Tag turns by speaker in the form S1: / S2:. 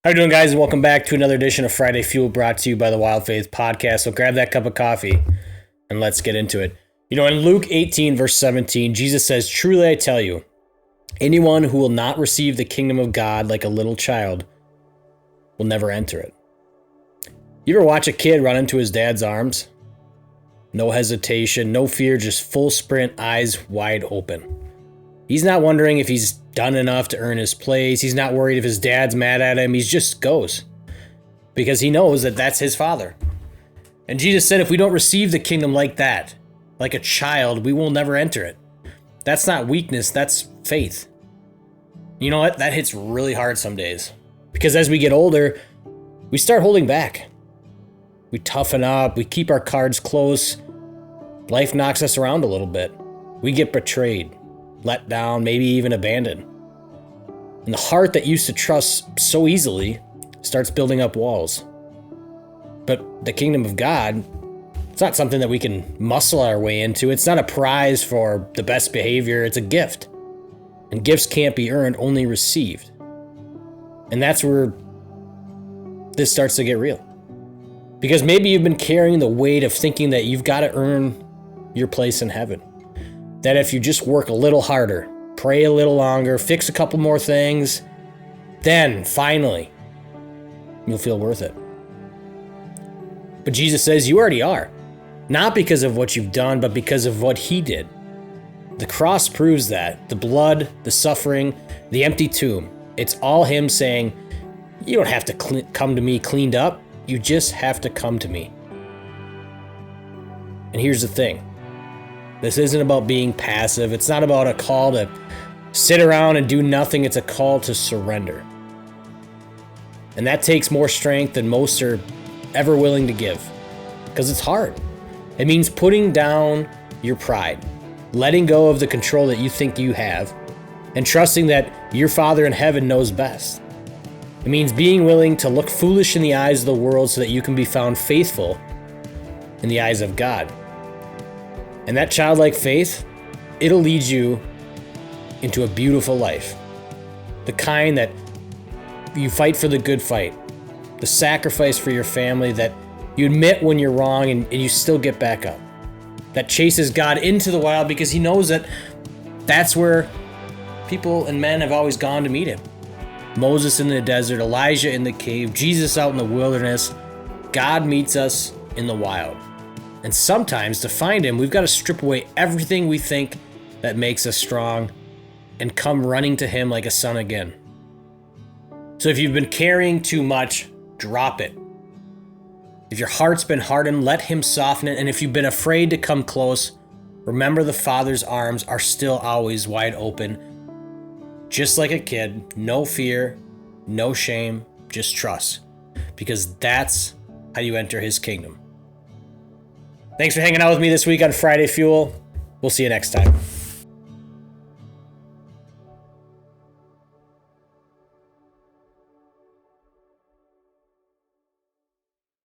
S1: How you doing, guys? And welcome back to another edition of Friday Fuel, brought to you by the Wild Faith Podcast. So grab that cup of coffee and let's get into it. You know, in Luke 18, verse 17, Jesus says, "Truly I tell you, anyone who will not receive the kingdom of God like a little child will never enter it." You ever watch a kid run into his dad's arms? No hesitation, no fear, just full sprint, eyes wide open. He's not wondering if he's done enough to earn his place. He's not worried if his dad's mad at him. He just goes because he knows that that's his father. And Jesus said, if we don't receive the kingdom like that, like a child, we will never enter it. That's not weakness, that's faith. You know what? That hits really hard some days because as we get older, we start holding back. We toughen up, we keep our cards close. Life knocks us around a little bit. We get betrayed, let down, maybe even abandoned. And the heart that used to trust so easily starts building up walls. But the kingdom of God, it's not something that we can muscle our way into. It's not a prize for the best behavior. It's a gift. And gifts can't be earned, only received. And that's where this starts to get real. Because maybe you've been carrying the weight of thinking that you've got to earn your place in heaven. That if you just work a little harder, pray a little longer, fix a couple more things, then finally you'll feel worth it. But Jesus says you already are. Not because of what you've done, but because of what he did. The cross proves that. The blood, the suffering, the empty tomb. It's all him saying, you don't have to come to me cleaned up. You just have to come to me. And here's the thing. This isn't about being passive. It's not about a call to sit around and do nothing. It's a call to surrender. And that takes more strength than most are ever willing to give. Because it's hard. It means putting down your pride, letting go of the control that you think you have, and trusting that your Father in heaven knows best. It means being willing to look foolish in the eyes of the world so that you can be found faithful in the eyes of God. And that childlike faith, it'll lead you into a beautiful life. The kind that you fight for the good fight. The sacrifice for your family, that you admit when you're wrong and you still get back up. That chases God into the wild because he knows that that's where people and men have always gone to meet him. Moses in the desert, Elijah in the cave, Jesus out in the wilderness. God meets us in the wild. And sometimes to find him, we've got to strip away everything we think that makes us strong and come running to him like a son again. So if you've been carrying too much, drop it. If your heart's been hardened, let him soften it. And if you've been afraid to come close, remember the Father's arms are still always wide open. Just like a kid, no fear, no shame, just trust. Because that's how you enter his kingdom. Thanks for hanging out with me this week on Friday Fuel. We'll see you next time.